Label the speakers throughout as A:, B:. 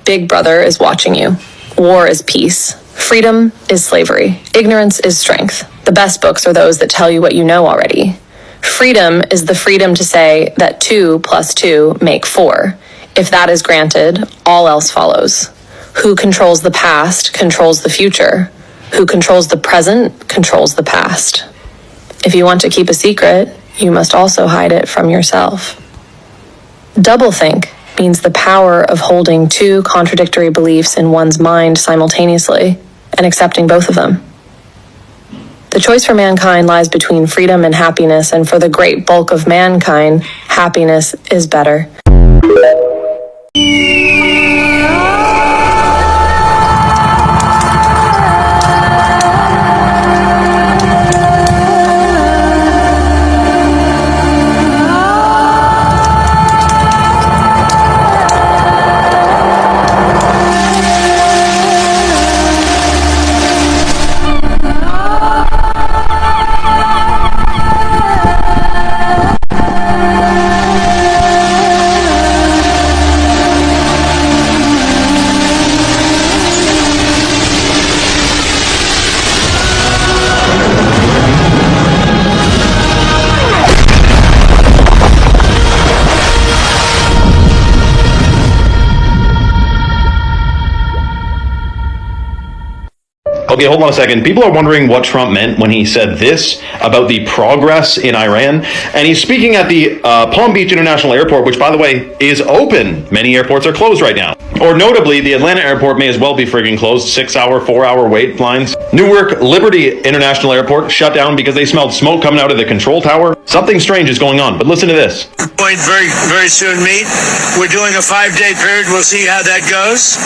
A: Big Brother is watching you. War is peace. Freedom is slavery. Ignorance is strength. The best books are those that tell you what you know already. Freedom is the freedom to say that 2 + 2 make 4. If that is granted, all else follows. Who controls the past controls the future. Who controls the present controls the past. If you want to keep a secret, you must also hide it from yourself. Doublethink means the power of holding 2 contradictory beliefs in one's mind simultaneously and accepting both of them. The choice for mankind lies between freedom and happiness, and for the great bulk of mankind, happiness is better.
B: Okay, hold on a second. People are wondering what Trump meant when he said this about the progress in Iran. And he's speaking at the Palm Beach International Airport, which, by the way, is open. Many airports are closed right now. Or notably, the Atlanta airport may as well be friggin' closed. 6-hour, 4-hour wait lines. Newark Liberty International Airport shut down because they smelled smoke coming out of the control tower. Something strange is going on, but listen to this.
C: Going very, very soon meet. We're doing a 5-day period. We'll see how that goes.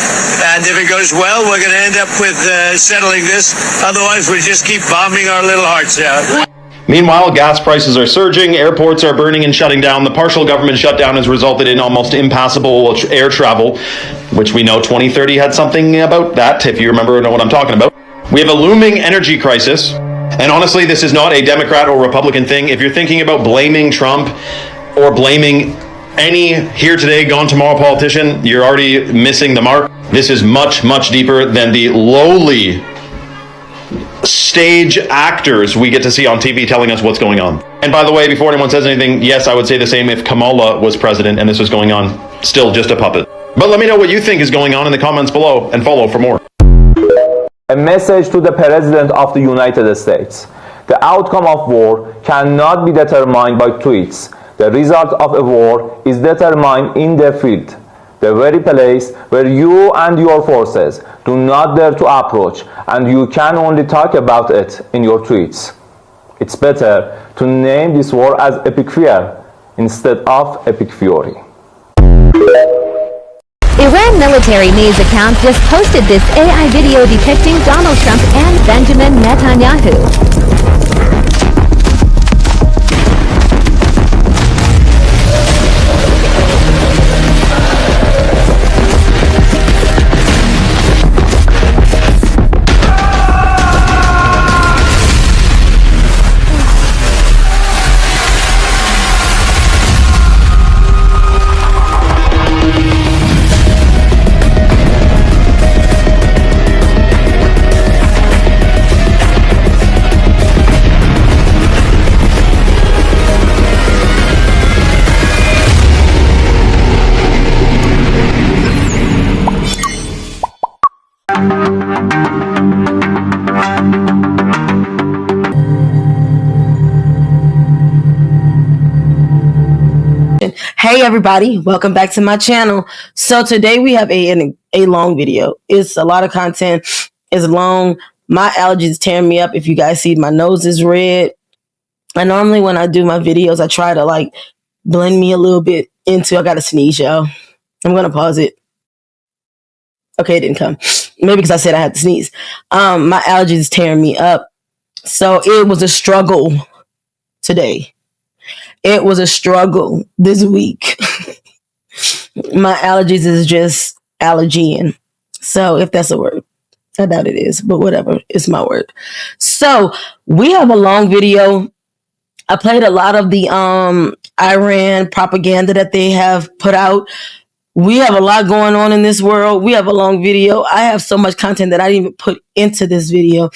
C: And if it goes well, we're going to end up with settling this. Otherwise, we just keep bombing our little hearts out.
B: Meanwhile, gas prices are surging, airports are burning and shutting down. The partial government shutdown has resulted in almost impassable air travel, which we know 2030 had something about that, if you remember or know what I'm talking about. We have a looming energy crisis. And honestly, this is not a Democrat or Republican thing. If you're thinking about blaming Trump or blaming any here today, gone tomorrow politician, you're already missing the mark. This is much, much deeper than the lowly stage actors we get to see on TV telling us what's going on. And by the way, before anyone says anything, yes, I would say the same if Kamala was president and this was going on. Still just a puppet. But let me know what you think is going on in the comments below and follow for more.
D: A message to the President of the United States. The outcome of war cannot be determined by tweets. The result of a war is determined in the field, the very place where you and your forces do not dare to approach, and you can only talk about it in your tweets. It's better to name this war as Epic Fear instead of Epic Fury.
E: Iran military news account just posted this AI video depicting Donald Trump and Benjamin Netanyahu.
F: Hey everybody, welcome back to my channel. So today we have a long video. It's a lot of content. It's long. My allergies tearing me up. If you guys see, my nose is red. And normally when I do my videos, I try to like blend me a little bit into, I gotta sneeze, y'all. I'm gonna pause it. Okay, it didn't come. Maybe because I said I had to sneeze. My allergies is tearing me up. So it was a struggle today. It was a struggle this week. My allergies is just allergen. So if that's a word, I doubt it is, but whatever, it's my word. So we have a long video. I played a lot of the Iran propaganda that they have put out we have a lot going on in this world. We have a long video. I have so much content that I didn't even put into this video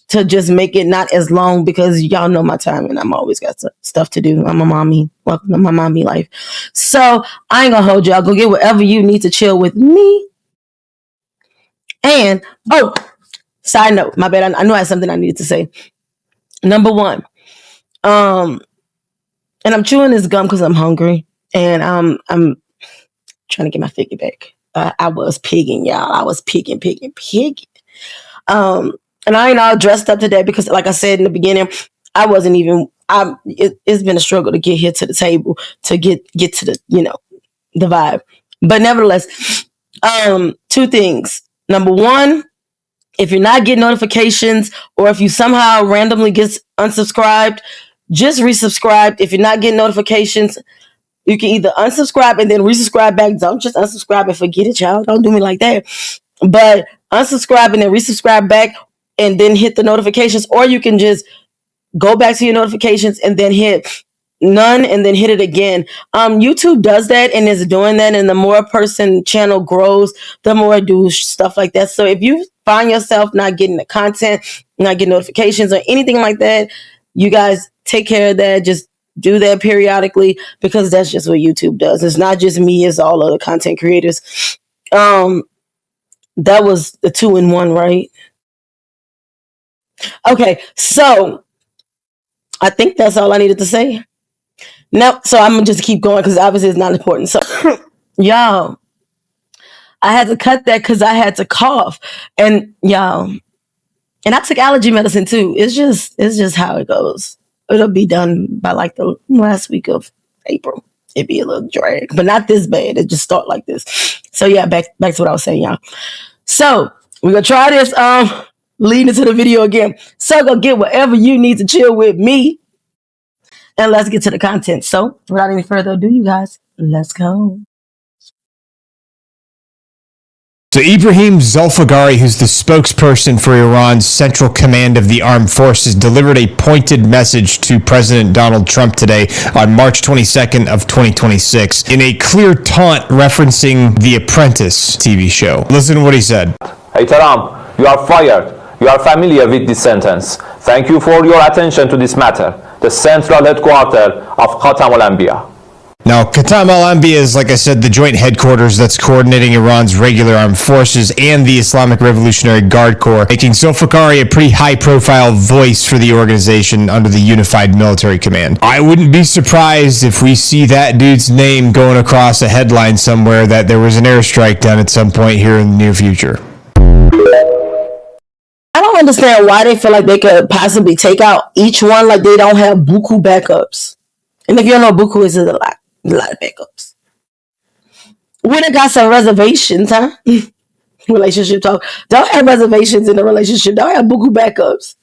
F: to just make it not as long, because y'all know my time and I'm always got stuff to do. I'm a mommy. Welcome to my mommy life. So I ain't gonna hold y'all. Go get whatever you need to chill with me. And, oh, side note, my bad. I know I had something I needed to say. Number one, and I'm chewing this gum because I'm hungry, and I'm trying to get my figure back. I was pigging, y'all. I was pigging. And I ain't all dressed up today because, like I said in the beginning, I wasn't even. It's been a struggle to get here to the table, to get to the the vibe. But nevertheless, two things. Number one, if you're not getting notifications, or if you somehow randomly get unsubscribed, just resubscribe. If you're not getting notifications, you can either unsubscribe and then resubscribe back. Don't just unsubscribe and forget it, y'all. Don't do me like that. But unsubscribe and then resubscribe back and then hit the notifications, or you can just go back to your notifications and then hit none and then hit it again. YouTube does that and is doing that, and the more a person channel grows, the more I do stuff like that. So if you find yourself not getting the content, not getting notifications or anything like that, you guys take care of that. Just do that periodically, because that's just what YouTube does. It's not just me, it's all other content creators. That was the 2-in-1, right? Okay, so I think that's all I needed to say. No, so I'm gonna just keep going because obviously it's not important. So, y'all, I had to cut that because I had to cough, and y'all, and I took allergy medicine too. It's just how it goes. It'll be done by like the last week of April. It'd be a little drag, but not this bad. It just start like this. So yeah, back to what I was saying, y'all. So we're gonna try this. Leading into the video again. So go get whatever you need to chill with me. And let's get to the content. So without any further ado, you guys, let's go.
G: So Ibrahim Zulfiqari, who's the spokesperson for Iran's Central Command of the Armed Forces, delivered a pointed message to President Donald Trump today on March 22nd of 2026 in a clear taunt referencing The Apprentice TV show. Listen to what he said.
D: Hey Trump, you are fired. You are familiar with this sentence. Thank you for your attention to this matter. The central headquarters of Khatam al-Anbiya.
G: Now, Khatam al-Anbiya is, like I said, the joint headquarters that's coordinating Iran's regular armed forces and the Islamic Revolutionary Guard Corps, making Zulfiqari a pretty high-profile voice for the organization under the Unified Military Command. I wouldn't be surprised if we see that dude's name going across a headline somewhere that there was an airstrike done at some point here in the near future.
F: I don't understand why they feel like they could possibly take out each one, like they don't have buku backups. And if you don't know, buku is a lot of backups. We done got some reservations, huh? Relationship talk. Don't have reservations in a relationship. Don't have buku backups.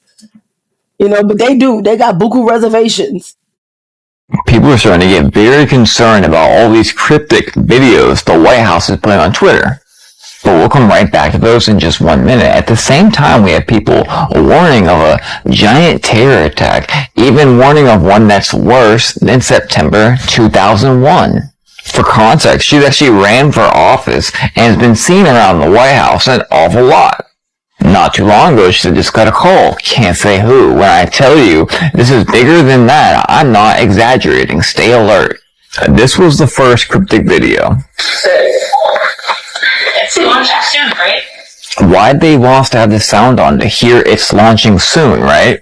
F: But they do. They got buku reservations.
H: People are starting to get very concerned about all these cryptic videos the White House is putting on Twitter. But we'll come right back to those in just 1 minute. At the same time, we have people warning of a giant terror attack, even warning of one that's worse than September 2001. For context, she actually ran for office and has been seen around the White House an awful lot. Not too long ago, she said, just got a call. Can't say who. When I tell you this is bigger than that, I'm not exaggerating. Stay alert. This was the first cryptic video.
I: It's launching soon, right?
H: Why'd they want us to have this sound on to hear it's launching soon, right?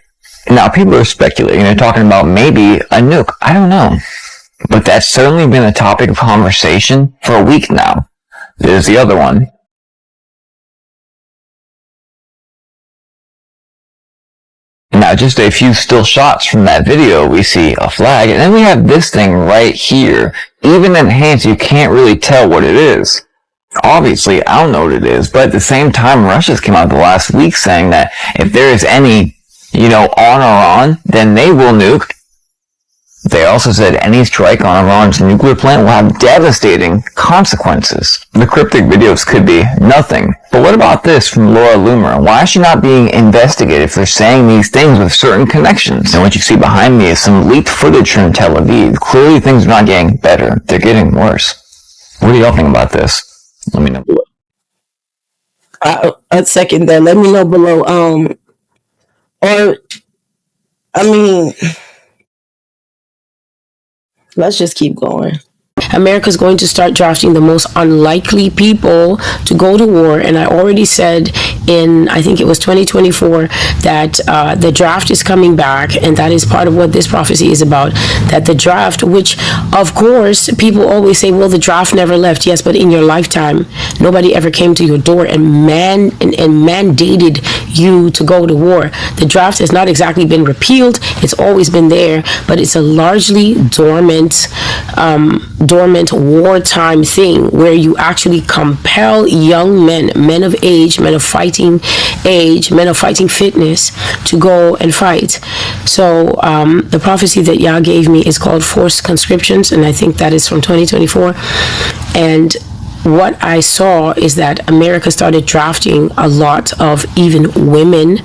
H: Now, people are speculating. They're talking about maybe a nuke. I don't know. But that's certainly been a topic of conversation for a week now. There's the other one. Now, just a few still shots from that video, we see a flag, and then we have this thing right here. Even enhanced, you can't really tell what it is. Obviously, I don't know what it is, but at the same time, Russia's came out the last week saying that if there is any, on Iran, then they will nuke. They also said any strike on Iran's nuclear plant will have devastating consequences. The cryptic videos could be nothing. But what about this from Laura Loomer? Why is she not being investigated for saying these things with certain connections? And what you see behind me is some leaked footage from Tel Aviv. Clearly things are not getting better. They're getting worse. What do y'all think about this? Let me know.
F: A second that. Let me know below. Or I mean, let's just keep going. America's going to start drafting the most unlikely people to go to war. And I already said in, I think it was 2024, that the draft is coming back. And that is part of what this prophecy is about. That the draft, which of course people always say, well, the draft never left. Yes, but in your lifetime, nobody ever came to your door and mandated you to go to war. The draft has not exactly been repealed. It's always been there, but it's a largely dormant wartime thing where you actually compel young men of age, men of fighting fitness to go and fight. So the prophecy that Yah gave me is called forced conscriptions, and I think that is from 2024. And what I saw is that America started drafting a lot of even women.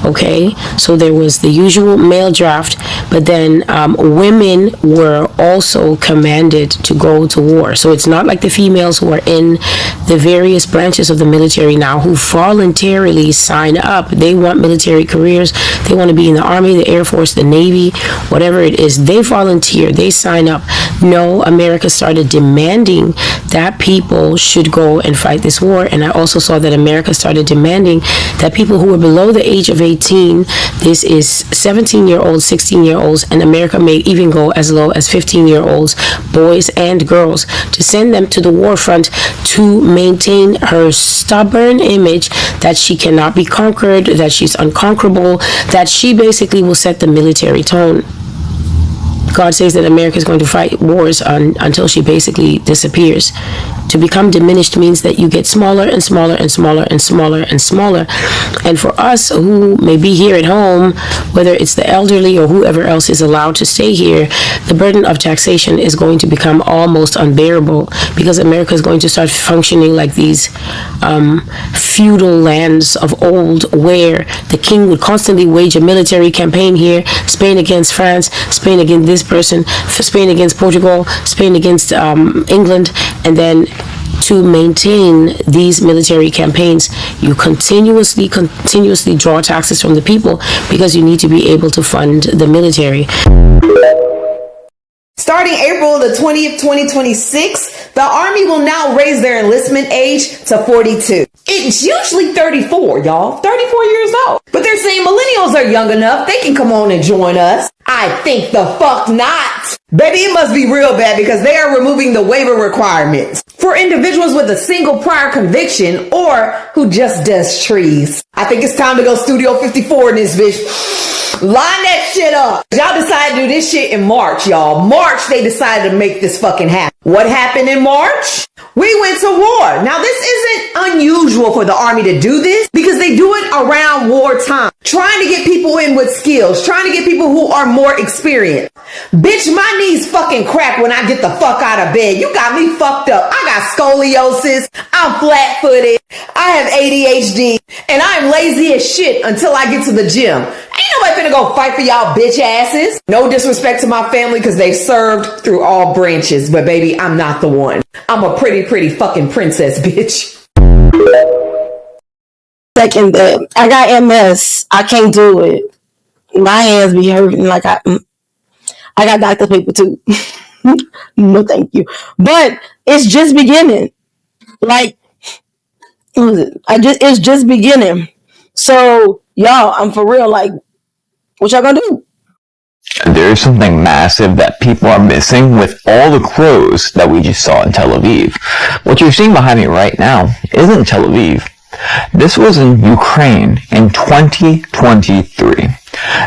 F: Okay, so there was the usual male draft, but then women were also commanded to go to war. So it's not like the females who are in the various branches of the military now who voluntarily sign up. They want military careers. They want to be in the Army, the Air Force, the Navy, whatever it is. They volunteer. They sign up. No, America started demanding that people should go and fight this war. And I also saw that America started demanding that people who were below the age of 18, this is 17-year-olds, 16-year-olds, and America may even go as low as 15-year-olds, boys and girls, to send them to the war front to maintain her stubborn image that she cannot be conquered, that she's unconquerable, that she basically will set the military tone. God says that America is going to fight wars until she basically disappears. To become diminished means that you get smaller and smaller and smaller and smaller and smaller. And for us who may be here at home, whether it's the elderly or whoever else is allowed to stay here, the burden of taxation is going to become almost unbearable, because America is going to start functioning like these feudal lands of old, where the king would constantly wage a military campaign here, Spain against France, Spain against this person, Spain against Portugal, Spain against England, and then to maintain these military campaigns, you continuously draw taxes from the people, because you need to be able to fund the military.
I: Starting April the 20th, 2026, the Army will now raise their enlistment age to 42. It's usually 34, y'all. 34 years old. But they're saying millennials are young enough. They can come on and join us. I think the fuck not. Baby, it must be real bad, because they are removing the waiver requirements for individuals with a single prior conviction or who just does trees. I think it's time to go Studio 54 in this bitch. Line that shit up. Y'all decided to do this shit in March, y'all. March, they decided to make this fucking happen. What happened in March? We went to war. Now, this isn't unusual for the Army to do this, because they do it around wartime. Trying to get people in with skills. Trying to get people who are more experienced. Bitch, my knees fucking crack when I get the fuck out of bed. You got me fucked up. I got scoliosis. I'm flat-footed. I have ADHD. And I'm lazy as shit until I get to the gym. Ain't nobody finna go fight for y'all bitch asses. No disrespect to my family, because they've served through all branches. But baby, I'm not the one. I'm a pretty fucking princess, bitch.
F: Second that. I got MS. I can't do it. My hands be hurting like I got doctor paper too. No, thank you. But it's just beginning. Like, what was it? It's just beginning. So, y'all, I'm for real. Like, what y'all gonna do?
H: There's something massive that people are missing with all the crows that we just saw in Tel Aviv. What you're seeing behind me right now isn't Tel Aviv. This was in Ukraine in 2023.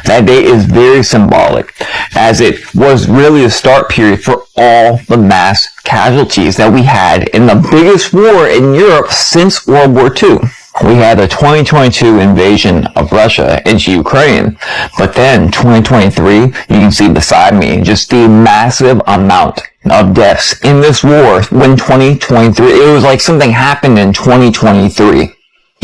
H: That date is very symbolic, as it was really the start period for all the mass casualties that we had in the biggest war in Europe since World War II. We had the 2022 invasion of Russia into Ukraine, but then 2023, you can see beside me just the massive amount of deaths in this war when 2023, it was like something happened in 2023.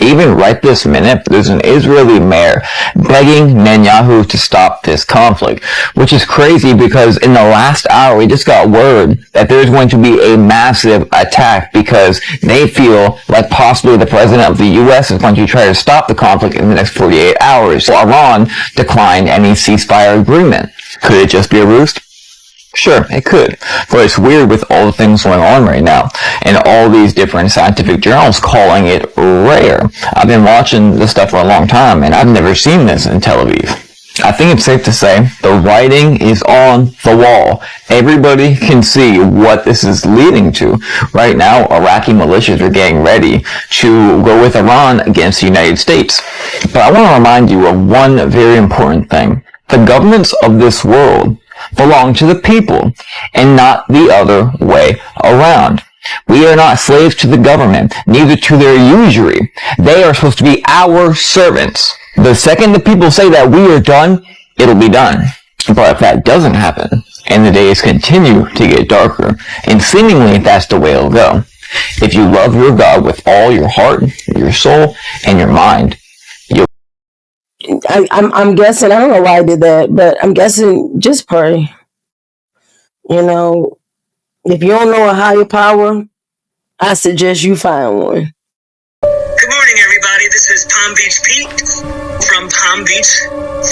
H: Even right this minute, there's an Israeli mayor begging Netanyahu to stop this conflict, which is crazy because in the last hour we just got word that there's going to be a massive attack because they feel like possibly the president of the U.S. is going to try to stop the conflict in the next 48 hours. So Iran declined any ceasefire agreement. Could it just be a ruse? Sure, it could, but it's weird with all the things going on right now, and all these different scientific journals calling it rare. I've been watching this stuff for a long time, and I've never seen this in Tel Aviv. I think it's safe to say the writing is on the wall. Everybody can see what this is leading to. Right now, Iraqi militias are getting ready to go with Iran against the United States. But I want to remind you of one very important thing. The governments of this world belong to the people and not the other way around. We are not slaves to the government, neither to their usury. They are supposed to be our servants. The second the people say that we are done, it'll be done. But if that doesn't happen, and the days continue to get darker, and seemingly that's the way it'll go, if you love your God with all your heart, your soul, and your mind,
F: I'm guessing, I don't know why I did that, but I'm guessing just pray. You know, if you don't know a higher power, I suggest you find one.
C: Good morning, everybody. This is Palm Beach Pete from Palm Beach,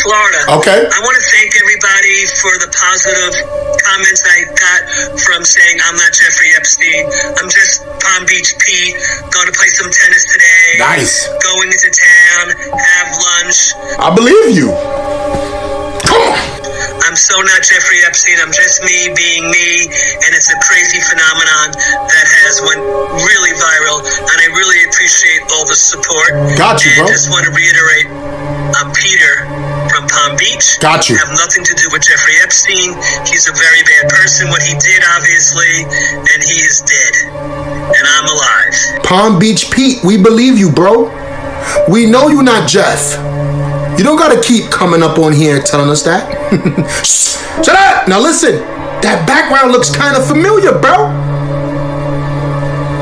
C: Florida.
J: Okay.
C: I want to thank everybody for the positive comments I got from saying I'm not Jeffrey Epstein. I'm just Palm Beach Pete. Going to play some tennis today.
J: Nice.
C: Going into town, have lunch.
J: I believe you. Come on.
C: I'm so not Jeffrey Epstein. I'm just me being me, and it's a crazy phenomenon that has went really viral, and I really appreciate all the support.
J: Got you,
C: and
J: bro.
C: just want to reiterate, I'm Peter from Palm Beach.
J: Got you.
C: Have nothing to do with Jeffrey Epstein. He's a very bad person, what he did, obviously, and he is dead. And I'm alive.
J: Palm Beach Pete, we believe you, bro. We know you're not Jeff. You don't gotta keep coming up on here telling us that. Shut up! Now listen, that background looks kind of familiar, bro.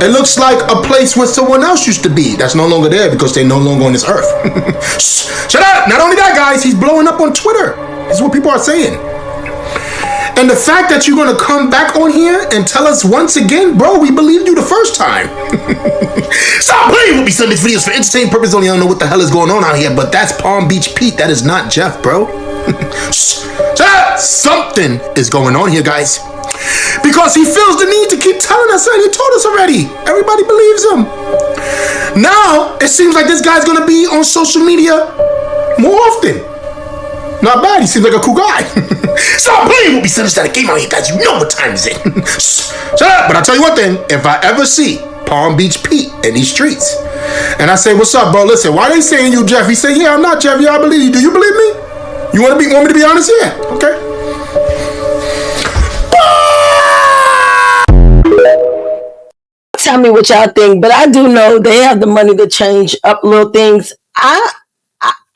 J: It looks like a place where someone else used to be that's no longer there because they're no longer on this earth. Shut up! Not only that, guys, he's blowing up on Twitter. This is what people are saying. And the fact that you're gonna come back on here and tell us once again, bro, we believed you the first time. Stop playing with me, send these videos for entertainment purposes only. I don't know what the hell is going on out here, but that's Palm Beach Pete. That is not Jeff, bro. Shut up! Something is going on here, guys. Because he feels the need to keep telling us, and he told us already. Everybody believes him. Now, it seems like this guy's gonna be on social media more often. Not bad, he seems like a cool guy. Stop playing with me, son. It's not a game out here, guys. You know what time is it. Shut up. But I'll tell you one thing. If I ever see Palm Beach Pete in these streets, and I say, what's up, bro? Listen, why they saying you Jeff? He said, yeah, I'm not Jeff. Yeah, I believe you. Do you believe me? You want me to be honest? Yeah. Okay.
F: Tell me what y'all think, but I do know they have the money to change up little things. I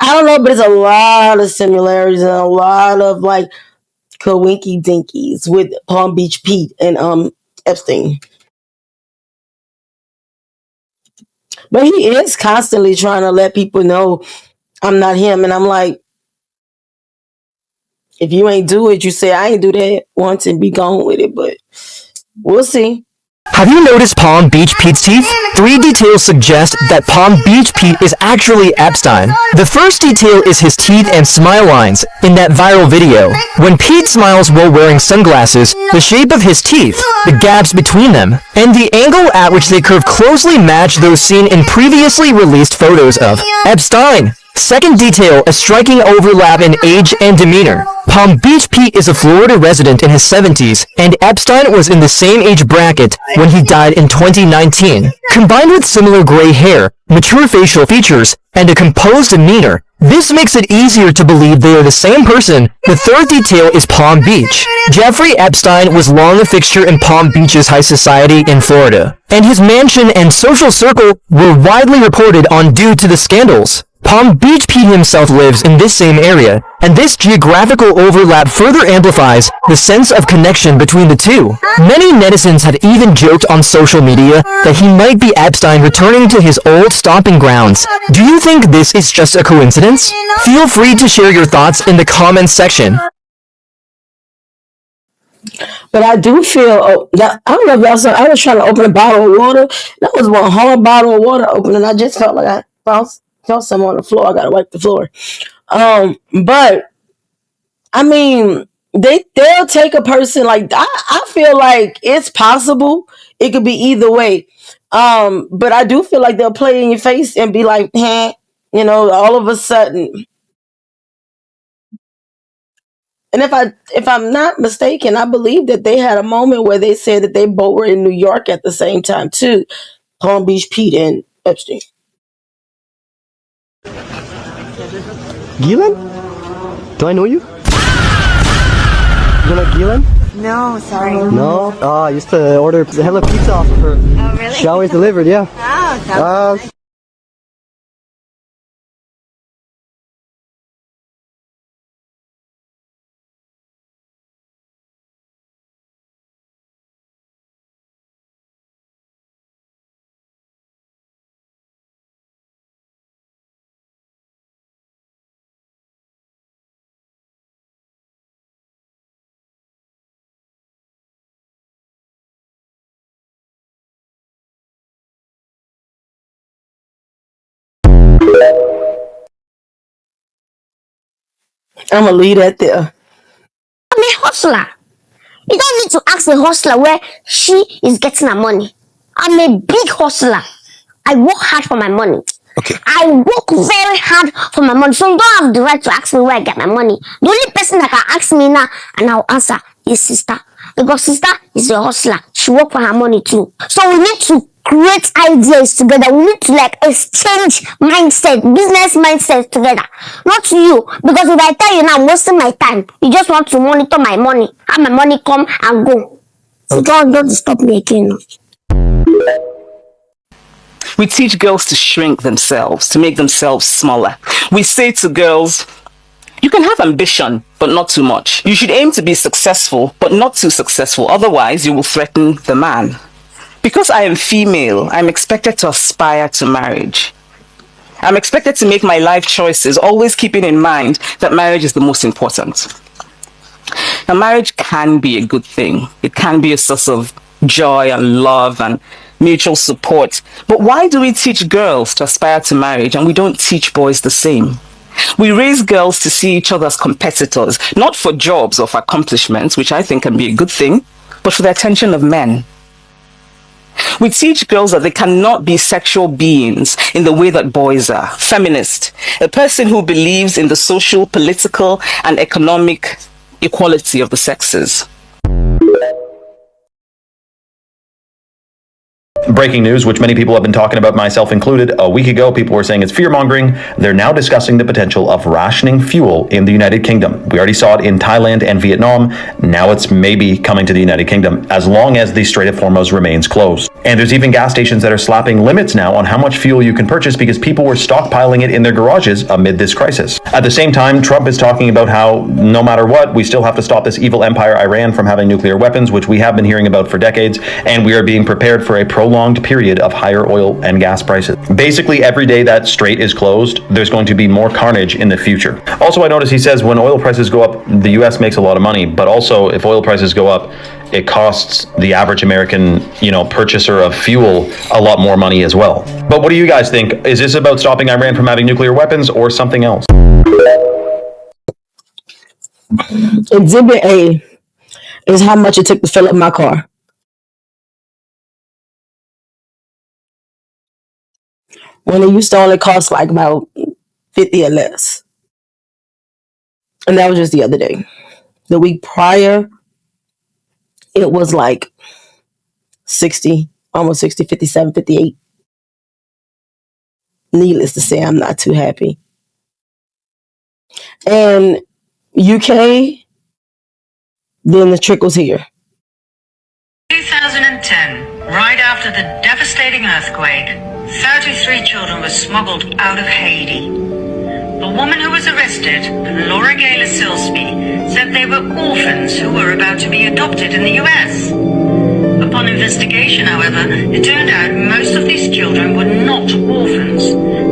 F: don't know, but there's a lot of similarities and a lot of like coinky dinkies with Palm Beach Pete and Epstein. But he is constantly trying to let people know I'm not him, and I'm like, if you ain't do it, you say I ain't do that once and be gone with it. But we'll see.
K: Have you noticed Palm Beach Pete's teeth? 3 details suggest that Palm Beach Pete is actually Epstein. The first detail is his teeth and smile lines in that viral video. When Pete smiles while wearing sunglasses, the shape of his teeth, the gaps between them, and the angle at which they curve closely match those seen in previously released photos of Epstein. Second detail, a striking overlap in age and demeanor. Palm Beach Pete is a Florida resident in his 70s, and Epstein was in the same age bracket when he died in 2019. Combined with similar gray hair, mature facial features, and a composed demeanor, this makes it easier to believe they are the same person. The third detail is Palm Beach. Jeffrey Epstein was long a fixture in Palm Beach's high society in Florida, and his mansion and social circle were widely reported on due to the scandals. Palm Beach Pete himself lives in this same area, and this geographical overlap further amplifies the sense of connection between the two. Many netizens have even joked on social media that he might be Epstein returning to his old stomping grounds. Do you think this is just a coincidence? Feel free to share your thoughts in the comments section.
F: But I do feel, that, I don't know if y'all saw, I was trying to open a bottle of water. That was one hard bottle of water opening. I just felt like I felt something on the floor. I got to wipe the floor. But, I mean, they'll take a person like, I feel like it's possible. It could be either way. But I do feel like they'll play in your face and be like, all of a sudden. And if I'm not mistaken, I believe that they had a moment where they said that they both were in New York at the same time too. Palm Beach Pete and Epstein.
L: Gillen? Do I know you? You know Gillen?
M: No, sorry.
L: No? Oh, I used to order hella pizza off of her.
M: Oh, really?
L: She always delivered, yeah.
M: Oh, sounds
F: I'm gonna leave that there.
N: I'm a hustler. You don't need to ask a hustler where she is getting her money. I'm a big hustler. I work hard for my money.
O: Okay.
N: I work very hard for my money. So you don't have the right to ask me where I get my money. The only person that can ask me now and I'll answer is sister. Because sister is a hustler. She works for her money too. So we need to create ideas together. We need to exchange mindset, business mindset together. Not you. Because if I tell you now I'm wasting my time, you just want to monitor my money. Have my money come and go. So don't stop me again.
P: We teach girls to shrink themselves, to make themselves smaller. We say to girls, you can have ambition, but not too much. You should aim to be successful, but not too successful. Otherwise, you will threaten the man. Because I am female, I'm expected to aspire to marriage. I'm expected to make my life choices, always keeping in mind that marriage is the most important. Now, marriage can be a good thing. It can be a source of joy and love and mutual support. But why do we teach girls to aspire to marriage and we don't teach boys the same? We raise girls to see each other as competitors, not for jobs or for accomplishments, which I think can be a good thing, but for the attention of men. We teach girls that they cannot be sexual beings in the way that boys are. Feminist, a person who believes in the social, political, and economic equality of the sexes.
B: Breaking news, which many people have been talking about, myself included. A week ago, people were saying it's fear-mongering. They're now discussing the potential of rationing fuel in the United Kingdom. We already saw it in Thailand and Vietnam. Now it's maybe coming to the United Kingdom, as long as the Strait of Hormuz remains closed. And there's even gas stations that are slapping limits now on how much fuel you can purchase because people were stockpiling it in their garages amid this crisis. At the same time, Trump is talking about how no matter what, we still have to stop this evil empire Iran from having nuclear weapons, which we have been hearing about for decades, and we are being prepared for a prolonged period of higher oil and gas prices. Basically, every day that strait is closed, there's going to be more carnage in the future. Also, I notice he says when oil prices go up, the US makes a lot of money, but also if oil prices go up, it costs the average American, purchaser of fuel a lot more money as well. But what do you guys think? Is this about stopping Iran from having nuclear weapons or something else?
F: Exhibit A is how much it took to fill up my car. When it used to only cost like about 50 or less. And that was just the other day. The week prior, it was like 60, almost 60, 57, 58. Needless to say, I'm not too happy. And UK, then the trickles here.
Q: 2010, right after the devastating earthquake, 33 children were smuggled out of Haiti.
O: The woman who was arrested, Laura Gaylor Silsby, said they were orphans who were about to be adopted in the US. Upon investigation, however, it turned out most of these children were not orphans.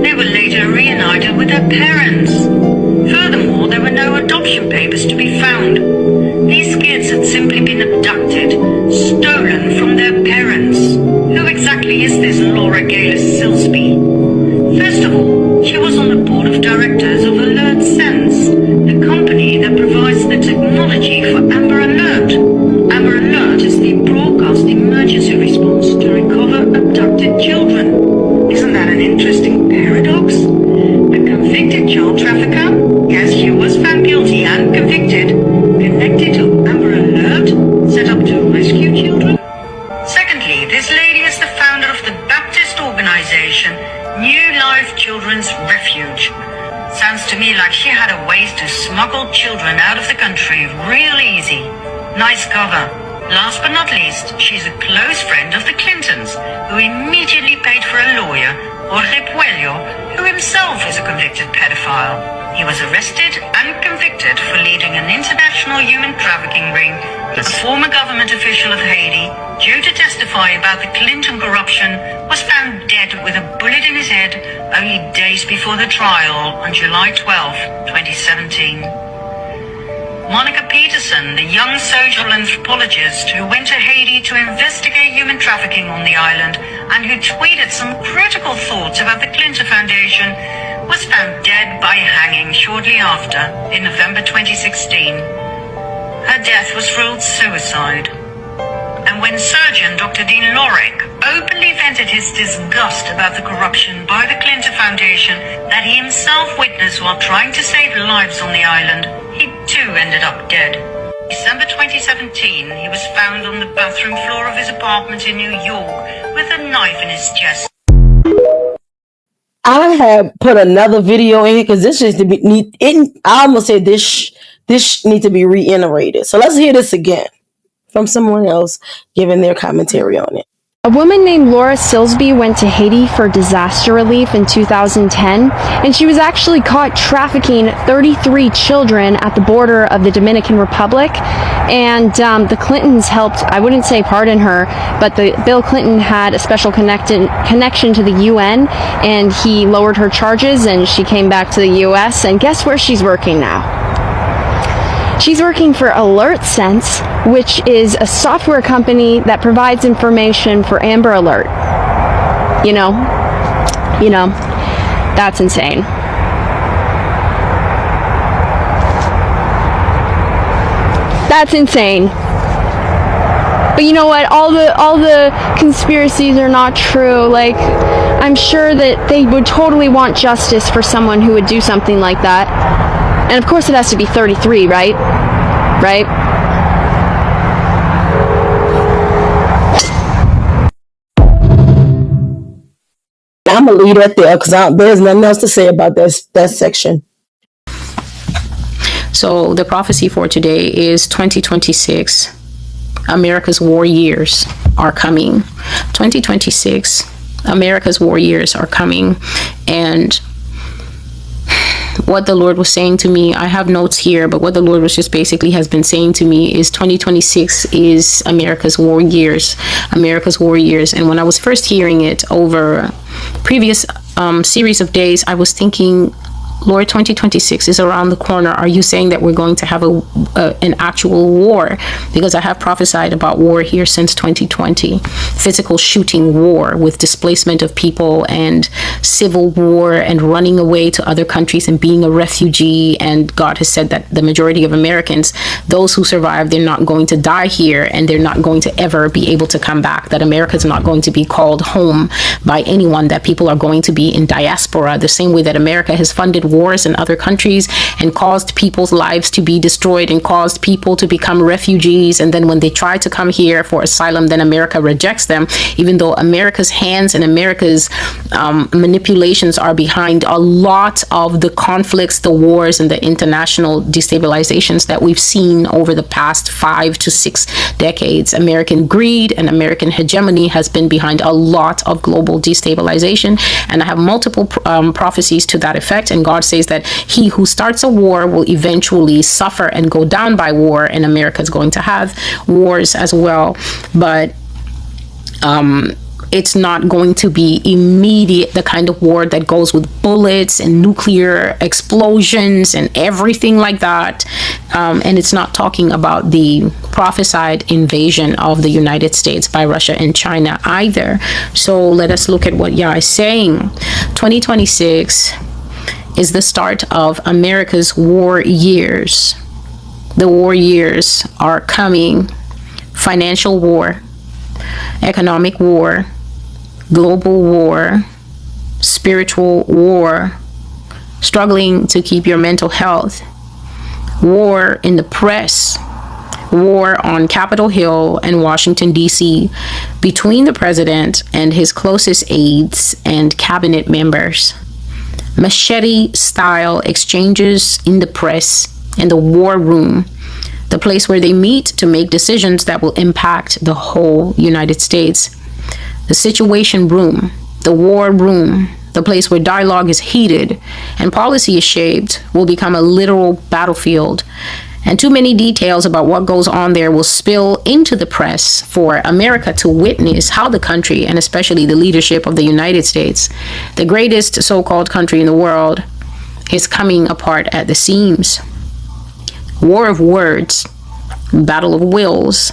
O: They were later reunited with their parents. Furthermore, there were no adoption papers to be found. These kids had simply been abducted, stolen from their parents. Who exactly is this Laura Gaylor Silsby? First of all, she was on the board of directors of Alert Sense, the company that provides the technology for Amber Alert. Amber Alert is the broadcast emergency response to recover abducted children. Isn't that an interesting paradox? A convicted child trafficker? Yes, she was found guilty and convicted, connected to Amber Alert, set up to rescue children? Secondly, this lady is the founder of the Baptist organization New Life Children's Refuge. Sounds to me like she had a ways to smuggle children out of the country real easy. Nice cover. Last but not least, she's a close friend of the Clintons, who immediately paid for a lawyer, Jorge Puello, who himself is a convicted pedophile. He was arrested and convicted for leading an international human trafficking ring. A former government official of Haiti, due to testify about the Clinton corruption, was found dead with a bullet in his head only days before the trial on July 12, 2017. Monica Peterson, the young social anthropologist who went to Haiti to investigate human trafficking on the island and who tweeted some critical thoughts about the Clinton Foundation, was found dead by hanging shortly after, in November 2016. Her death was ruled suicide. And when surgeon Dr. Dean Lorick openly vented his disgust about the corruption by the Clinton Foundation that he himself witnessed while trying to save lives on the island, he too ended up dead. December 2017, he was found on the bathroom floor of his apartment in New York with a knife in his chest.
F: I have put another video in here because this needs to be I almost said this needs to be reiterated. So let's hear this again from someone else giving their commentary on it.
Q: A woman named Laura Silsby went to Haiti for disaster relief in 2010, and she was actually caught trafficking 33 children at the border of the Dominican Republic. And the Clintons helped, I wouldn't say pardon her, but Bill Clinton had a special connection to the UN, and he lowered her charges, and she came back to the US, and guess where she's working now? She's working for Alert Sense, which is a software company that provides information for Amber Alert. You know, that's insane. That's insane. But you know what? All the conspiracies are not true. Like, I'm sure that they would totally want justice for someone who would do something like that. And of course it has to be 33, right? Right?
F: I'm going to leave that there because there's nothing else to say about that section.
R: So the prophecy for today is 2026. America's war years are coming. 2026, America's war years are coming. And what the Lord was saying to me, I have notes here, but what the Lord was just basically has been saying to me is 2026 is America's war years. America's war years. And when I was first hearing it over previous series of days, I was thinking, Lord, 2026 is around the corner. Are you saying that we're going to have an actual war? Because I have prophesied about war here since 2020. Physical shooting war with displacement of people and civil war and running away to other countries and being a refugee. And God has said that the majority of Americans, those who survive, they're not going to die here and they're not going to ever be able to come back. That America is not going to be called home by anyone, that people are going to be in diaspora, the same way that America has funded wars in other countries and caused people's lives to be destroyed and caused people to become refugees. And then when they try to come here for asylum, then America rejects them, even though America's hands and America's manipulations are behind a lot of the conflicts, the wars, and the international destabilizations that we've seen over the past 5 to 6 decades. American greed and American hegemony has been behind a lot of global destabilization. And I have multiple prophecies to that effect. And God God says that he who starts a war will eventually suffer and go down by war, and America is going to have wars as well. But it's not going to be immediate, the kind of war that goes with bullets and nuclear explosions and everything like that. And it's not talking about the prophesied invasion of the United States by Russia and China either. So let us look at what Yah is saying. 2026 is the start of America's war years. The war years are coming. Financial war, economic war, global war, spiritual war, struggling to keep your mental health, war in the press, war on Capitol Hill and Washington, D.C. between the president and his closest aides and cabinet members, machete-style exchanges in the press and the war room, the place where they meet to make decisions that will impact the whole United States. The situation room, the war room, the place where dialogue is heated and policy is shaped, will become a literal battlefield. And too many details about what goes on there will spill into the press for America to witness how the country, and especially the leadership of the United States, the greatest so-called country in the world, is coming apart at the seams. War of words, battle of wills.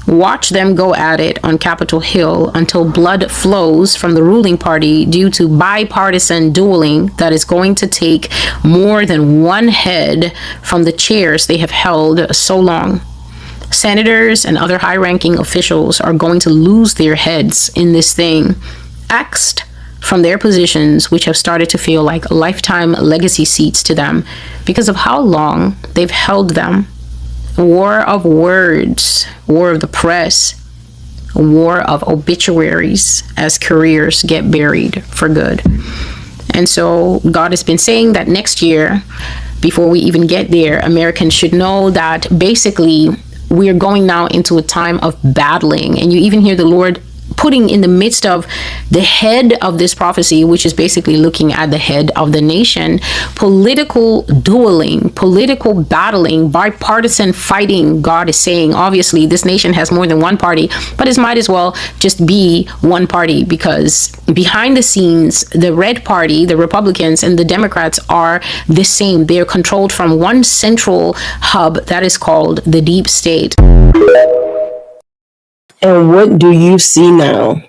R: Watch them go at it on Capitol Hill until blood flows from the ruling party due to bipartisan dueling that is going to take more than one head from the chairs they have held so long. Senators and other high-ranking officials are going to lose their heads in this thing, axed from their positions, which have started to feel like lifetime legacy seats to them because of how long they've held them. War of words, war of the press, war of obituaries as careers get buried for good. And so God has been saying that next year, before we even get there, Americans should know that basically we're going now into a time of battling. And you even hear the Lord putting in the midst of the head of this prophecy, which is basically looking at the head of the nation, political dueling, political battling, bipartisan fighting. God is saying, obviously, this nation has more than one party, but it might as well just be one party, because behind the scenes, the red party, the Republicans and the Democrats are the same. They're controlled from one central hub that is called the deep state.
F: And what do you see now?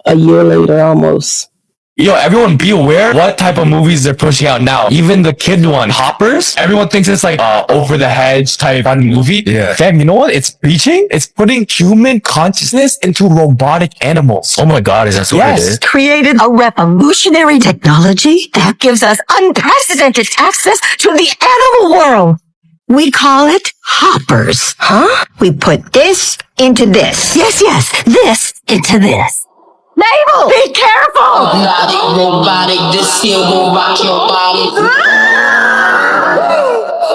F: A year later, almost.
S: Yo, everyone be aware what type of movies they're pushing out now. Even the kid one, Hoppers, everyone thinks it's like over the hedge type fun movie. Yeah. Fam, you know what it's preaching? It's putting human consciousness into robotic animals. Oh my God, is that what it is?
T: Created a revolutionary technology that gives us unprecedented access to the animal world. We call it hoppers. Huh? We put this into this. Yes, this into this. Mabel, be careful!
U: Robotic, this here will rock your body.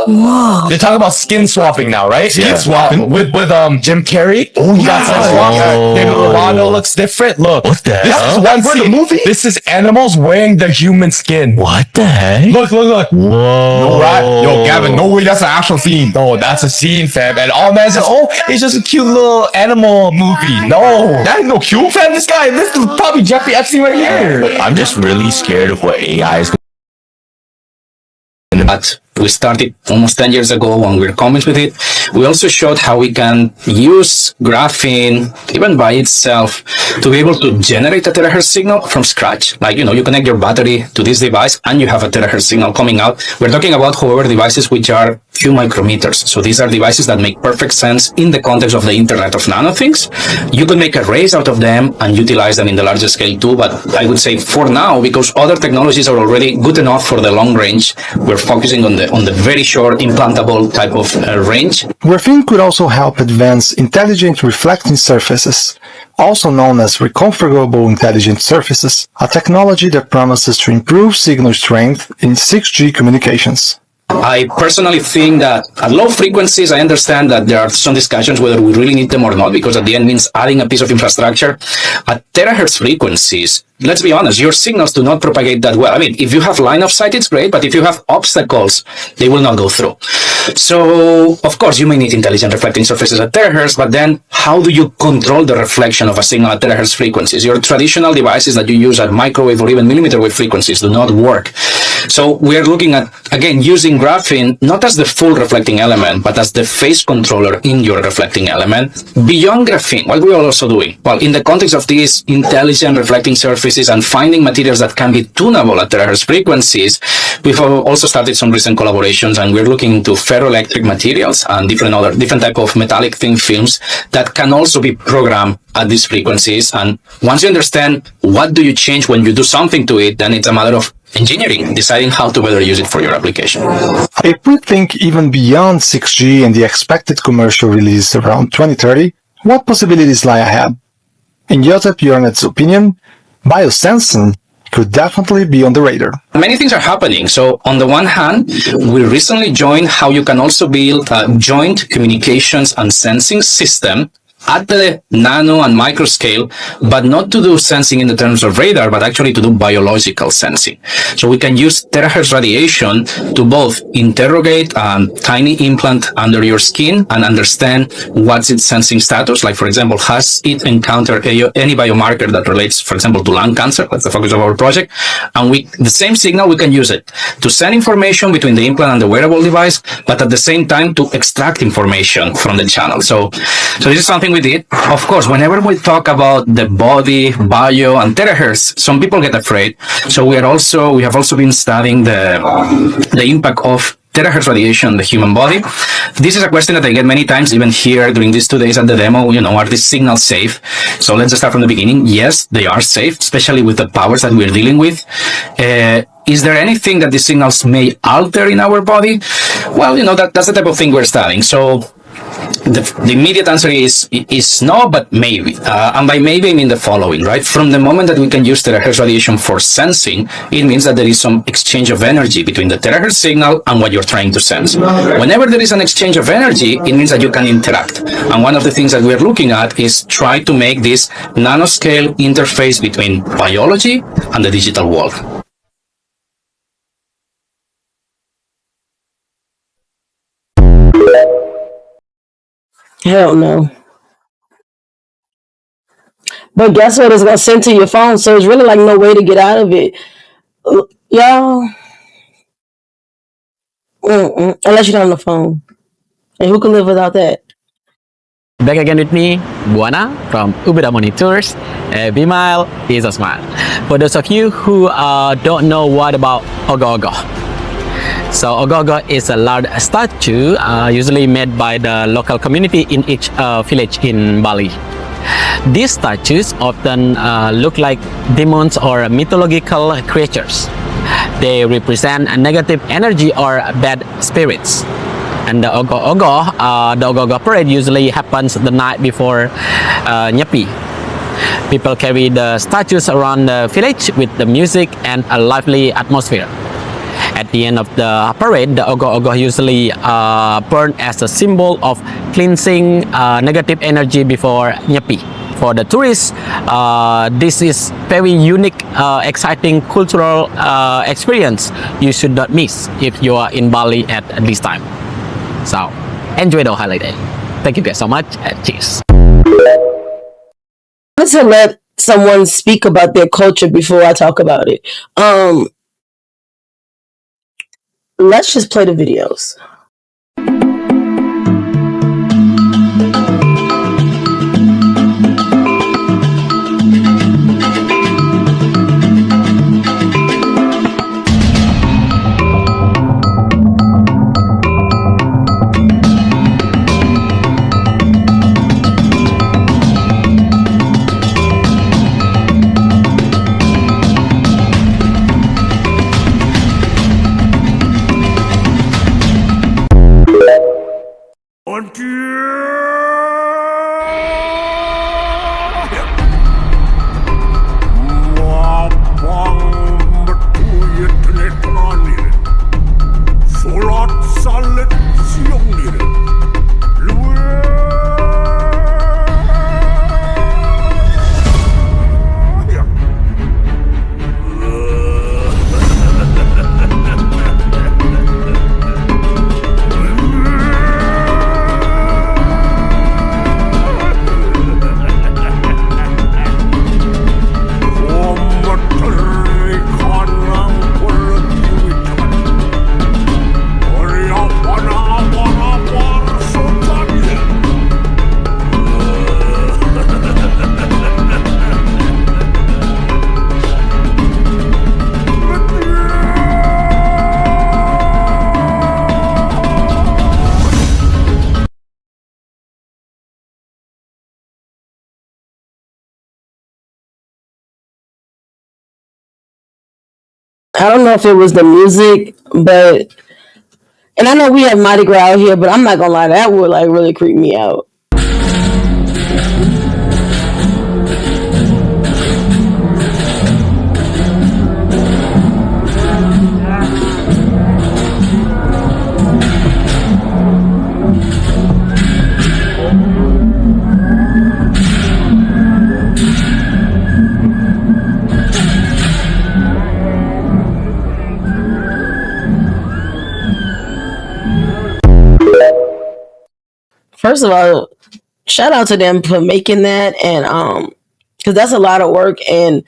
S: Whoa. They're talking about skin swapping now, right? Skin swapping with Jim Carrey. Oh yeah. David Lovato looks different. Look, what the this hell? Is one scene. Movie? This is animals wearing the human skin. What the heck? Look. Whoa. No, right? Yo, Gavin, no way, that's an actual scene. No, that's a scene, fam. And all man says, oh, it's just a cute little animal movie. No, that ain't no cute, fam. This is probably Jeffrey Epstein right here. I'm just really scared of what AI is.
V: But we started almost 10 years ago when we were comments with it. We also showed how we can use graphene, even by itself, to be able to generate a terahertz signal from scratch. Like, you connect your battery to this device and you have a terahertz signal coming out. We're talking about, however, devices which are few micrometers. So these are devices that make perfect sense in the context of the Internet of Nano things. You could make arrays out of them and utilize them in the larger scale too. But I would say for now, because other technologies are already good enough for the long range, we're focusing on the very short implantable type of range.
W: Graphene could also help advance intelligent reflecting surfaces, also known as reconfigurable intelligent surfaces, a technology that promises to improve signal strength in 6G communications.
V: I personally think that at low frequencies, I understand that there are some discussions whether we really need them or not, because at the end means adding a piece of infrastructure. At terahertz frequencies, let's be honest, your signals do not propagate that well. I mean, if you have line of sight, it's great, but if you have obstacles, they will not go through. So, of course, you may need intelligent reflecting surfaces at terahertz, but then how do you control the reflection of a signal at terahertz frequencies? Your traditional devices that you use at microwave or even millimeter wave frequencies do not work. So we are looking at, again, using graphene not as the full reflecting element, but as the phase controller in your reflecting element. Beyond graphene, what we are also doing? Well, in the context of these intelligent reflecting surfaces and finding materials that can be tunable at terahertz frequencies, we've also started some recent collaborations, and we're looking into ferroelectric materials and different type of metallic thin films that can also be programmed at these frequencies. And once you understand what do you change when you do something to it, then it's a matter of engineering, deciding how to better use it for your application.
W: If we think even beyond 6G and the expected commercial release around 2030, what possibilities lie ahead? In Josep Jornet's opinion, biosensing could definitely be on the radar.
V: Many things are happening. So on the one hand, we recently joined how you can also build a joint communications and sensing system at the nano and micro scale, but not to do sensing in the terms of radar, but actually to do biological sensing. So we can use terahertz radiation to both interrogate a tiny implant under your skin and understand what's its sensing status. Like, for example, has it encountered any biomarker that relates, for example, to lung cancer? That's the focus of our project. And the same signal, we can use it to send information between the implant and the wearable device, but at the same time to extract information from the channel. So this is something we did. Of course, whenever we talk about the body, bio, and terahertz, some people get afraid. So we have also been studying the impact of terahertz radiation on the human body. This is a question that I get many times, even here during these 2 days at the demo. Are these signals safe? So let's just start from the beginning. Yes, they are safe, especially with the powers that we're dealing with. Is there anything that these signals may alter in our body? Well, that's the type of thing we're studying. So the immediate answer is no, but maybe. And by maybe, I mean the following, right? From the moment that we can use terahertz radiation for sensing, it means that there is some exchange of energy between the terahertz signal and what you're trying to sense. Whenever there is an exchange of energy, it means that you can interact. And one of the things that we're looking at is try to make this nanoscale interface between biology and the digital world.
F: Hell no. But guess what? It's gonna send to your phone, so it's really like no way to get out of it, y'all. Unless you're on the phone, and who can live without that?
A: Back again with me, Buana from Ubeda Monitors. Every mile is a smile. For those of you who don't know what about Ogo-Ogo. So Ogo-Ogo is a large statue usually made by the local community in each village in Bali. These statues often look like demons or mythological creatures. They represent a negative energy or bad spirits. And the Ogo-Ogo parade usually happens the night before Nyepi. People carry the statues around the village with the music and a lively atmosphere. At the end of the parade, the Ogo-Ogo usually burn as a symbol of cleansing negative energy before Nyepi. For the tourists, this is very unique, exciting cultural experience you should not miss if you are in Bali at this time. So, enjoy the holiday. Thank you guys so much, and cheers.
F: I wanted to let someone speak about their culture before I talk about it. Let's just play the videos. I don't know if it was the music, but and I know we have Mardi Gras out here, but I'm not gonna lie, that would like really creep me out. First of all, shout out to them for making that, and because that's a lot of work, and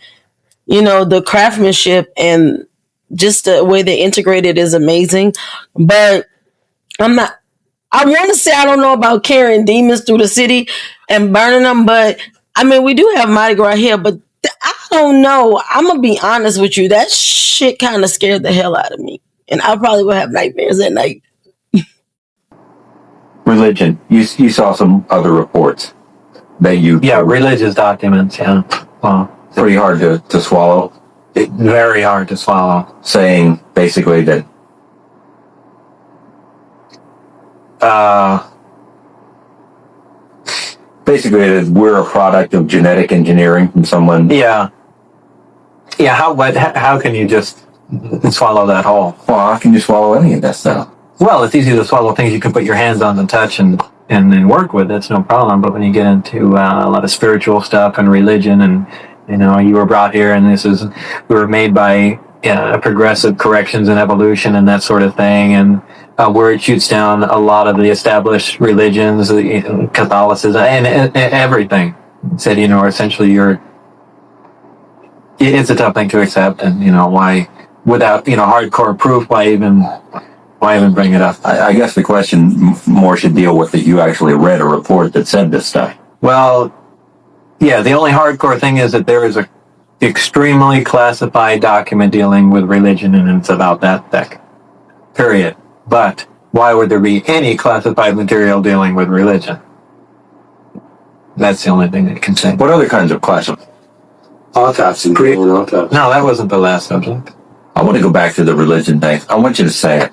F: you know the craftsmanship and just the way they integrate it is amazing. But I'm not. I want to say I don't know about carrying demons through the city and burning them, but I mean we do have Mardi Gras here, but I don't know. I'm gonna be honest with you. That shit kind of scared the hell out of me, and I probably will have nightmares at night.
D: Religion. You saw some other reports that you...
E: Yeah, religious documents, yeah. Well,
D: pretty hard to swallow.
E: Very hard to swallow.
D: Saying basically that basically that we're a product of genetic engineering from someone.
E: Yeah. Yeah, how can you just swallow that whole?
D: Well, how can you swallow any of that stuff?
E: Well, it's easy to swallow things you can put your hands on and touch and work with. It's no problem. But when you get into a lot of spiritual stuff and religion, and you know, you were brought here, and we were made by progressive corrections and evolution and that sort of thing, and where it shoots down a lot of the established religions, Catholicism, and everything. Said, you know, essentially it's a tough thing to accept, and you know why, without hardcore proof, why even bring it up?
D: I guess the question more should deal with that you actually read a report that said this stuff.
E: Well, yeah, the only hardcore thing is that there is a extremely classified document dealing with religion, and it's about that thick. Period. But why would there be any classified material dealing with religion? That's the only thing I can say.
D: What other kinds of classified?
E: Autopsy. No, that wasn't the last subject.
D: I want to go back to the religion thing. I want you to say it.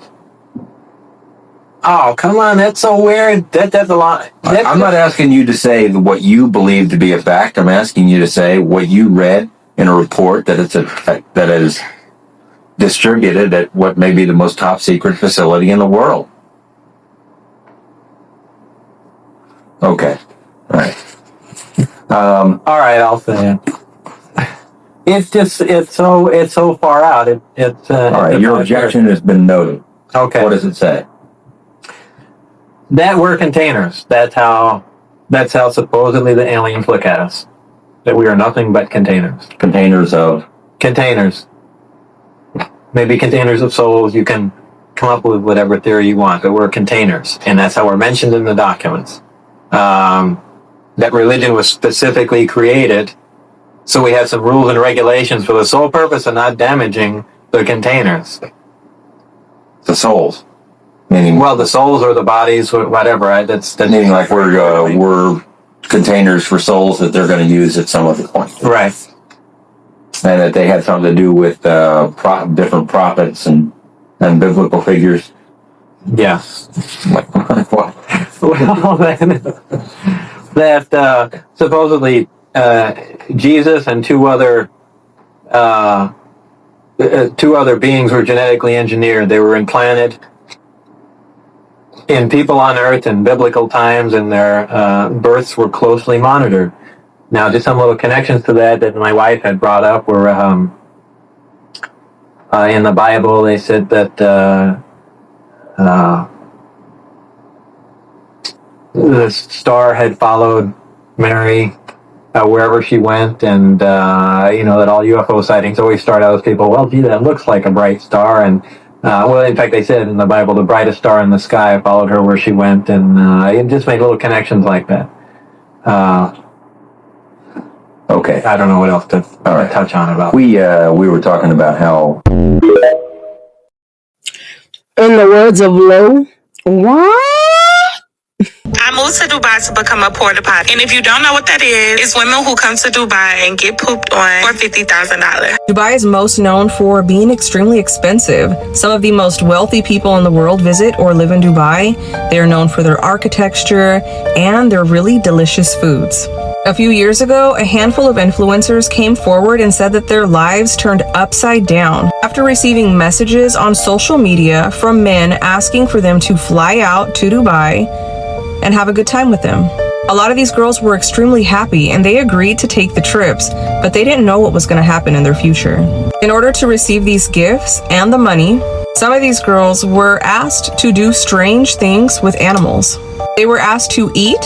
E: Oh, come on, that's so weird. That's a lot.
D: I'm not asking you to say what you believe to be a fact. I'm asking you to say what you read in a report that that is distributed at what may be the most top secret facility in the world. Okay. All right.
E: All right, I'll say it. It's so far out. All
D: right, your objection has been noted.
E: Okay.
D: What does it say?
E: That we're containers. That's how supposedly the aliens look at us. That we are nothing but containers.
D: Containers of?
E: Containers. Maybe containers of souls. You can come up with whatever theory you want, but we're containers. And that's how we're mentioned in the documents. That religion was specifically created so we have some rules and regulations for the sole purpose of not damaging the containers.
D: The souls?
E: Meaning, well, the souls or the bodies, whatever. Right? That's
D: meaning like we're containers for souls that they're going to use at some other point.
E: Right.
D: And that they had something to do with different prophets and biblical figures.
E: Yeah.
D: What?
E: Well, that supposedly Jesus and two other beings were genetically engineered. They were implanted in people on Earth in biblical times, and their births were closely monitored. Now, just some little connections to that my wife had brought up were in the Bible. They said that the star had followed Mary wherever she went, and that all UFO sightings always start out as people, well, gee, that looks like a bright star, and well, in fact, they said in the Bible, the brightest star in the sky followed her where she went, and it just made little connections like that.
D: Okay.
E: I don't know what else to touch on about.
D: We were talking about how,
F: in the words of Lo, what?
U: I'm
G: to Dubai to become a porta potty. And if you don't know what that is, it's women who come to Dubai and get pooped on for $50,000.
H: Dubai is most known for being extremely expensive. Some of the most wealthy people in the world visit or live in Dubai. They are known for their architecture and their really delicious foods. A few years ago, a handful of influencers came forward and said that their lives turned upside down after receiving messages on social media from men asking for them to fly out to Dubai and have a good time with them. A lot of these girls were extremely happy and they agreed to take the trips, but they didn't know what was going to happen in their future. In order to receive these gifts and the money, some of these girls were asked to do strange things with animals. They were asked to eat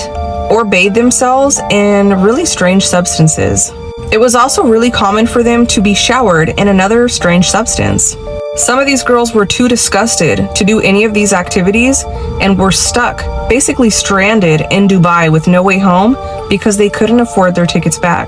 H: or bathe themselves in really strange substances. It was also really common for them to be showered in another strange substance. Some of these girls were too disgusted to do any of these activities and were stuck, basically stranded in Dubai with no way home because they couldn't afford their tickets back.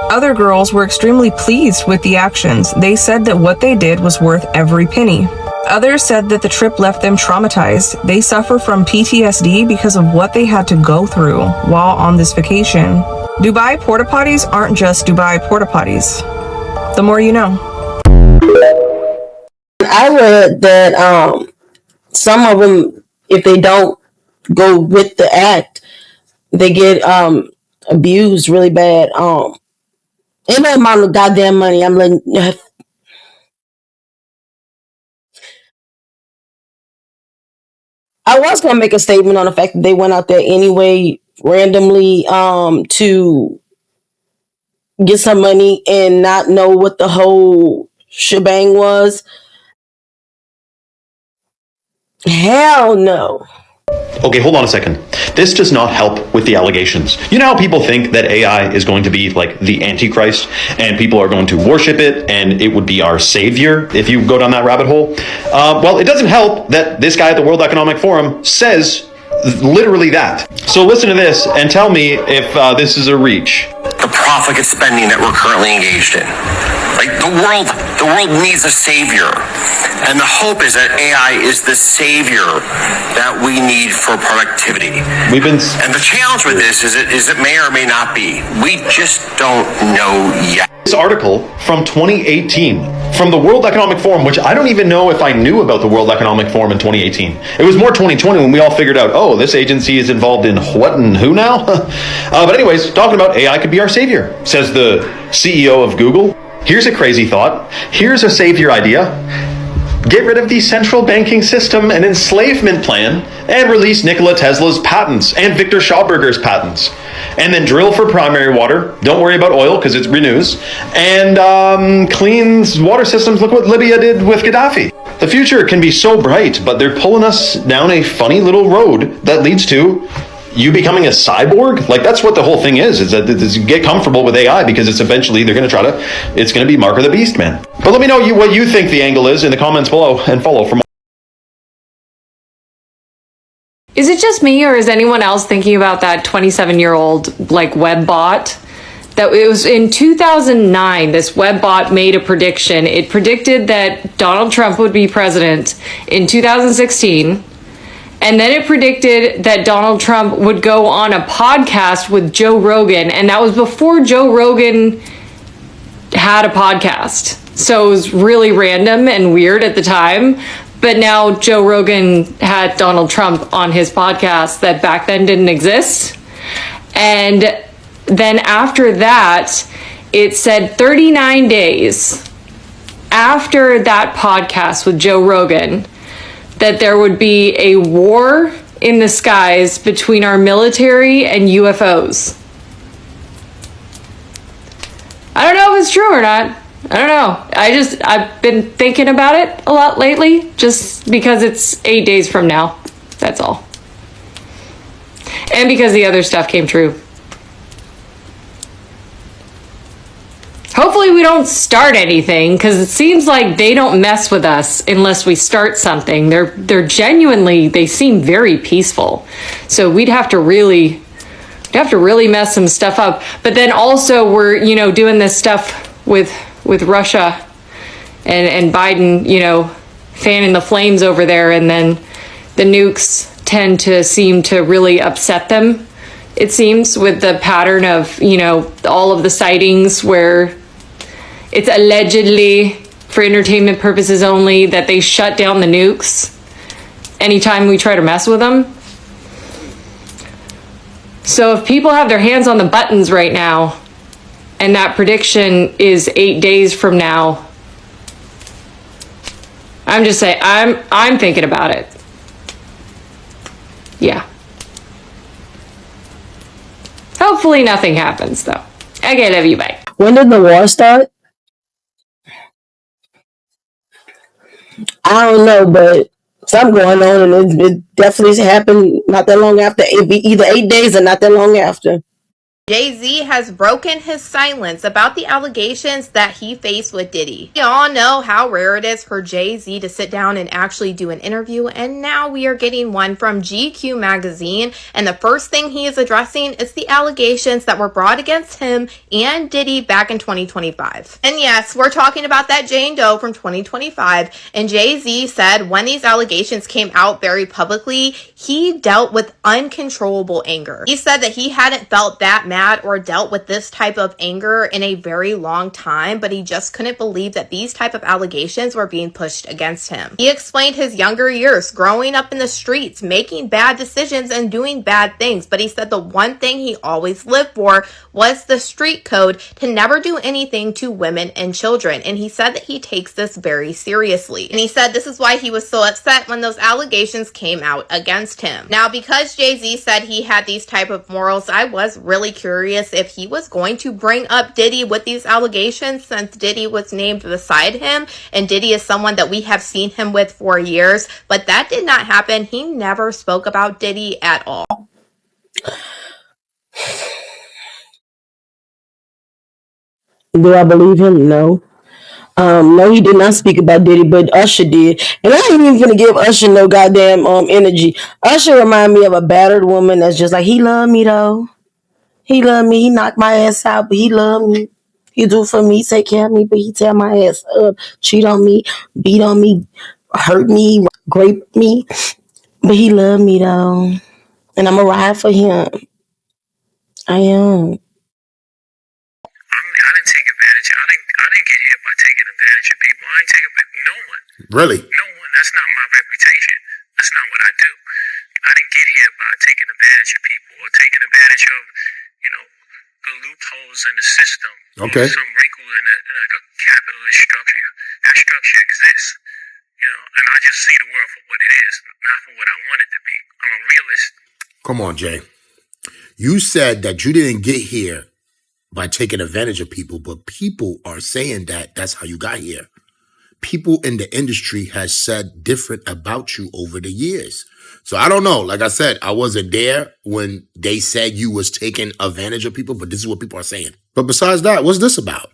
H: Other girls were extremely pleased with the actions. They said that what they did was worth every penny. Others said that the trip left them traumatized. They suffer from PTSD because of what they had to go through while on this vacation. Dubai porta potties aren't just Dubai porta potties. The more you know.
F: I read that some of them, if they don't go with the act, they get abused really bad. Ain't no amount of goddamn money. I'm like, I was gonna make a statement on the fact that they went out there anyway, randomly, to get some money and not know what the whole shebang was. Hell no.
B: Okay, hold on a second. This does not help with the allegations. You know how people think that AI is going to be like the Antichrist and people are going to worship it and it would be our savior if you go down that rabbit hole? Well, it doesn't help that this guy at the World Economic Forum says literally that. So listen to this and tell me if this is a reach.
I: The profligate spending that we're currently engaged in. Like the world needs a savior. And the hope is that AI is the savior that we need for productivity. And the challenge with this is it may or may not be. We just don't know yet.
B: This article from 2018 from the World Economic Forum, which I don't even know if I knew about the World Economic Forum in 2018. It was more 2020 when we all figured out, oh, this agency is involved in what and who now? But anyways, talking about AI could be our savior, says the CEO of Google. Here's a crazy thought. Here's a savior idea. Get rid of the central banking system and enslavement plan and release Nikola Tesla's patents and Victor Schauberger's patents. And then drill for primary water. Don't worry about oil because it renews. And cleans water systems. Look what Libya did with Gaddafi. The future can be so bright, but they're pulling us down a funny little road that leads to you becoming a cyborg. Like that's what the whole thing is that get comfortable with AI because it's eventually they're going to try to, it's going to be Mark of the Beast, man. But let me know what you think the angle is in the comments below and follow for more.
X: Is it just me or is anyone else thinking about that 27-year-old like web bot? That it was in 2009, this web bot made a prediction. It predicted that Donald Trump would be president in 2016. And then it predicted that Donald Trump would go on a podcast with Joe Rogan. And that was before Joe Rogan had a podcast. So it was really random and weird at the time. But now Joe Rogan had Donald Trump on his podcast that back then didn't exist. And then after that, it said 39 days after that podcast with Joe Rogan, that there would be a war in the skies between our military and UFOs. I don't know if it's true or not. I don't know. I've been thinking about it a lot lately, just because it's 8 days from now. That's all. And because the other stuff came true. Hopefully we don't start anything, because it seems like they don't mess with us unless we start something. They're genuinely, they seem very peaceful. So we'd have to really mess some stuff up. But then also we're, doing this stuff with Russia and Biden, fanning the flames over there, and then the nukes tend to seem to really upset them, it seems, with the pattern of, you know, all of the sightings where it's allegedly for entertainment purposes only that they shut down the nukes anytime we try to mess with them. So if people have their hands on the buttons right now, and that prediction is 8 days from now, I'm just saying, I'm thinking about it. Yeah. Hopefully nothing happens though. Okay, love you, bye.
F: When did the war start? I don't know, but something going on, and it definitely happened not that long after. It'd be either 8 days or not that long after.
C: Jay-Z has broken his silence about the allegations that he faced with Diddy. We all know how rare it is for Jay-Z to sit down and actually do an interview, and now we are getting one from GQ magazine, and the first thing he is addressing is the allegations that were brought against him and Diddy back in 2025. And yes, we're talking about that Jane Doe from 2025, and Jay-Z said when these allegations came out very publicly, he dealt with uncontrollable anger. He said that he hadn't felt that mad or dealt with this type of anger in a very long time, but he just couldn't believe that these type of allegations were being pushed against him. He explained his younger years, growing up in the streets, making bad decisions and doing bad things, but he said the one thing he always lived for was the street code to never do anything to women and children, and he said that he takes this very seriously. And he said this is why he was so upset when those allegations came out against him. Now, because Jay-Z said he had these type of morals, I was really curious if he was going to bring up Diddy with these allegations, since Diddy was named beside him, and Diddy is someone that we have seen him with for years, but that did not happen. He never spoke about Diddy at all.
F: Do I believe him? No. No, he did not speak about Diddy, but Usher did. And I ain't even gonna give Usher no goddamn energy. Usher remind me of a battered woman that's just like, he love me though. He love me. He knocked my ass out, but he love me. He do for me, take care of me, but he tear my ass up, cheat on me, beat on me, hurt me, grape me. But he love me though. And I'm a ride for him. I am.
J: I didn't get here by taking advantage of people. I ain't taking advantage of no one.
K: Really?
J: No one. That's not my reputation. That's not what I do. I didn't get here by taking advantage of people or taking advantage of, you know, the loopholes in the system.
K: Okay.
J: Or some wrinkle in like a capitalist structure. That structure exists. You know, and I just see the world for what it is, not for what I want it to be. I'm a realist.
K: Come on, Jay. You said that you didn't get here by taking advantage of people, but people are saying that that's how you got here. People in the industry has said different about you over the years. So I don't know. Like I said, I wasn't there when they said you was taking advantage of people, but this is what people are saying. But besides that, what's this about?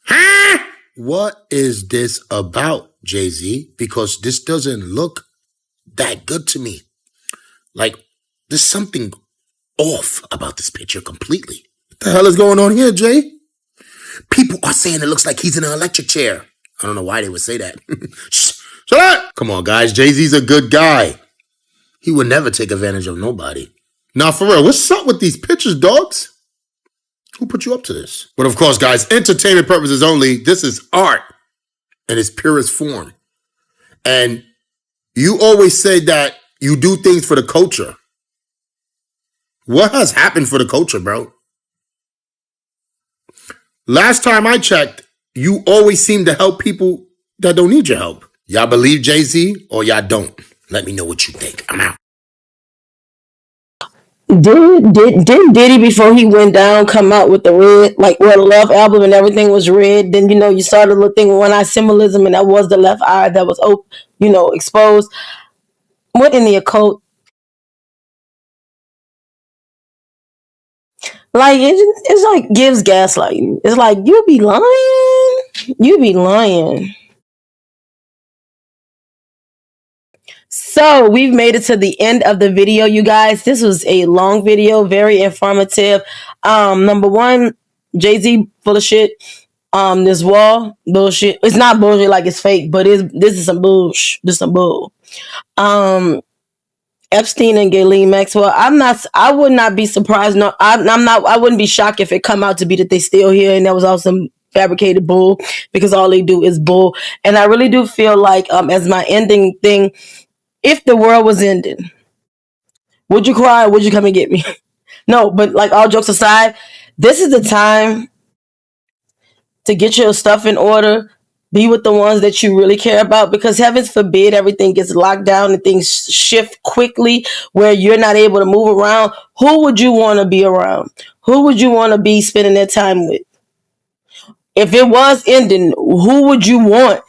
K: Huh? What is this about, Jay-Z? Because this doesn't look that good to me. Like, there's something off about this picture completely. What the hell is going on here, Jay? People are saying it looks like he's in an electric chair. I don't know why they would say that. Shut up! Come on, guys. Jay-Z's a good guy. He would never take advantage of nobody. Now, for real, what's up with these pictures, dogs? Who put you up to this? But of course, guys, entertainment purposes only. This is art in its purest form. And you always say that you do things for the culture. What has happened for the culture, bro? Last time I checked, you always seem to help people that don't need your help. Y'all believe Jay-Z or y'all don't? Let me know what you think. I'm out.
F: Didn't Diddy, before he went down, come out with the red, like, well, Love album and everything was red? Then, you started the little thing with one eye symbolism, and that was the left eye that was exposed. What in the occult? Like, it's like gives gaslighting. It's like, you be lying. You be lying. So we've made it to the end of the video, you guys. This was a long video, very informative. Number one, Jay-Z full of shit. This wall bullshit. It's not bullshit like it's fake, but this is some bullshit. This is some bull. Epstein and Ghislaine Maxwell. I would not be surprised. No, I'm not. I wouldn't be shocked if it come out to be that they still here and that was all some fabricated bull, because all they do is bull. And I really do feel like, as my ending thing, if the world was ending, would you cry or would you come and get me? No, but like, all jokes aside, this is the time to get your stuff in order. Be with the ones that you really care about, because heavens forbid everything gets locked down and things shift quickly where you're not able to move around. Who would you want to be around? Who would you want to be spending that time with? If it was ending, who would you want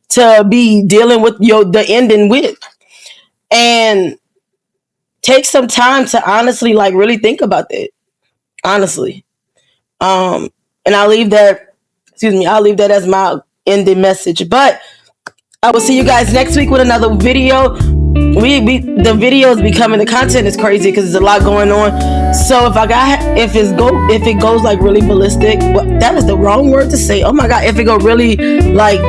F: to be dealing with the ending with? And take some time to honestly, like, really think about that. Honestly. And I'll leave that as my ending message. But I will see you guys next week with another video. The video is becoming, the content is crazy because there's a lot going on. So if it goes like really ballistic, well, that is the wrong word to say. Oh my god, if it go really like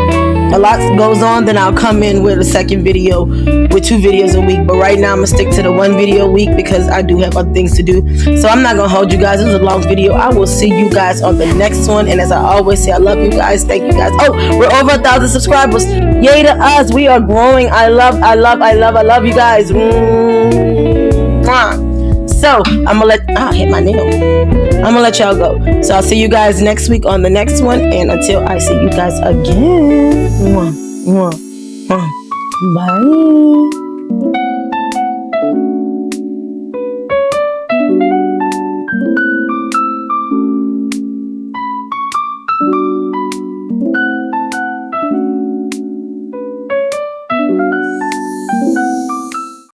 F: a lot goes on, then I'll come in with a second video, with 2 videos a week. But right now I'm gonna stick to the 1 video a week because I do have other things to do. So I'm not gonna hold you guys. This is a long video. I will see you guys on the next one. And as I always say, I love you guys. Thank you guys. Oh, we're over 1,000 subscribers. Yay to us. We are growing. I love you guys. So I'm gonna hit my nail. I'm gonna let y'all go. So I'll see you guys next week on the next one. And until I see you guys again, bye.